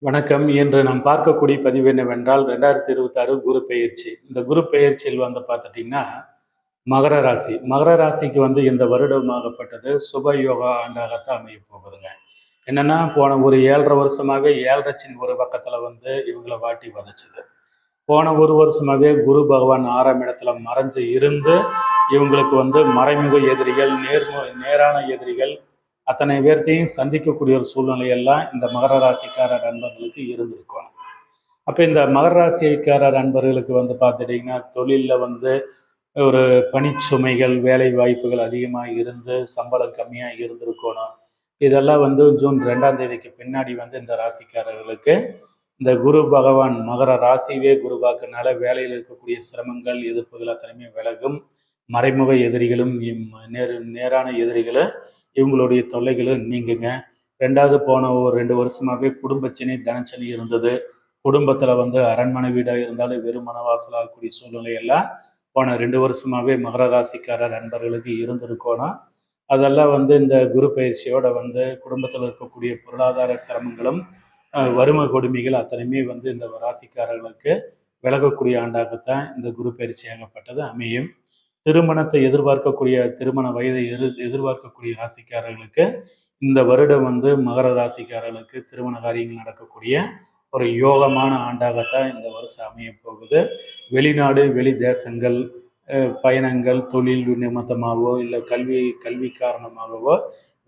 வணக்கம். இன்று நாம் பார்க்கக்கூடிய பதிவு என்னவென்றால் 2026 குரு பெயர்ச்சி. இந்த குரு பெயர்ச்சியில் வந்து பார்த்துட்டீங்கன்னா, மகர ராசி. மகர ராசிக்கு வந்து இந்த வருடமாகப்பட்டது சுப யோகா ஆண்டாகத்தான் அமையப் போகுதுங்க. என்னன்னா, போன ஒரு 7½ வருஷமாவே 7½ சனி ஒரு பக்கத்துல வந்து இவங்கள வாட்டி வதச்சுது. போன ஒரு வருஷமாவே குரு பகவான் 6ஆம் இடத்துல மறைஞ்சு இருந்து, இவங்களுக்கு வந்து மறைமுக எதிரிகள், நேரான எதிரிகள் அத்தனை பேர்த்தையும் சந்திக்கக்கூடிய ஒரு சூழ்நிலை எல்லாம் இந்த மகர ராசிக்கார நண்பர்களுக்கு இருந்திருக்கும். அப்போ இந்த மகர ராசிக்கார நண்பர்களுக்கு வந்து பார்த்துட்டிங்கன்னா, தொழிலில் வந்து ஒரு பணிச்சுமைகள், வேலை வாய்ப்புகள் அதிகமாக இருந்து சம்பளம் கம்மியாக இருந்திருக்கணும். இதெல்லாம் வந்து ஜூன் 2ஆம் தேதிக்கு பின்னாடி வந்து இந்த ராசிக்காரர்களுக்கு இந்த குரு பகவான் மகர ராசியே குருவாக்குனால வேலையில் இருக்கக்கூடிய சிரமங்கள், எதிர்ப்புகள் அத்தனையுமே விலகும். மறைமுக எதிரிகளும் நேரான எதிரிகளும் இவங்களுடைய தொல்லைகளும் நீங்குங்க. 2வது போன ஒரு 2 வருஷமாகவே குடும்பச்சனி, தனச்சனி இருந்தது. குடும்பத்தில் வந்து அரண்மனை வீடாக இருந்தாலும் வெறும் மனவாசலாகக்கூடிய சூழ்நிலை எல்லாம் போன 2 வருஷமாகவே மகர ராசிக்கார நண்பர்களுக்கு இருந்திருக்கணும். அதெல்லாம் வந்து இந்த குரு பயிற்சியோட வந்து குடும்பத்தில் இருக்கக்கூடிய பொருளாதார சிரமங்களும் வறுமை கொடுமைகள் அத்தனையுமே வந்து இந்த ராசிக்காரர்களுக்கு விலகக்கூடிய ஆண்டாகத்தான் இந்த குரு பயிற்சியாகப்பட்டது அமையும். திருமணத்தை எதிர்பார்க்கக்கூடிய திருமண வயதை எதிர்பார்க்கக்கூடிய ராசிக்காரர்களுக்கு இந்த வருடம் வந்து மகர ராசிக்காரர்களுக்கு திருமண காரியங்கள் நடக்கக்கூடிய ஒரு யோகமான ஆண்டாகத்தான் இந்த வருஷம் அமைய போகுது. வெளிநாடு, வெளி தேசங்கள் பயணங்கள், தொழில் நிமித்தமாகவோ இல்லை கல்வி காரணமாகவோ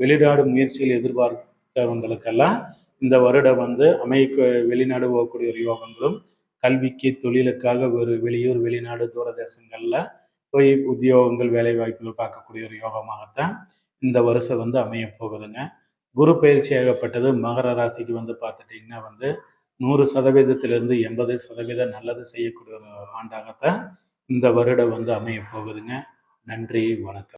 வெளிநாடு முயற்சிகள் எதிர்பார்த்தவங்களுக்கெல்லாம் இந்த வருடம் வந்து வெளிநாடு போகக்கூடிய ஒரு யோகங்களும், கல்விக்கு தொழிலுக்காக ஒரு வெளியூர், வெளிநாடு, தூர தேசங்களில் போய் உத்தியோகங்கள், வேலை வாய்ப்புகள் பார்க்கக்கூடிய ஒரு யோகமாகத்தான் இந்த வருஷம் வந்து அமைய போகுதுங்க. குரு பயிற்சி ஆகப்பட்டது மகர ராசிக்கு வந்து பார்த்துட்டிங்கன்னா வந்து 100%லிருந்து 80% நல்லது செய்யக்கூடிய ஒரு ஆண்டாகத்தான் இந்த வருடம் வந்து அமைய போகுதுங்க. நன்றி, வணக்கம்.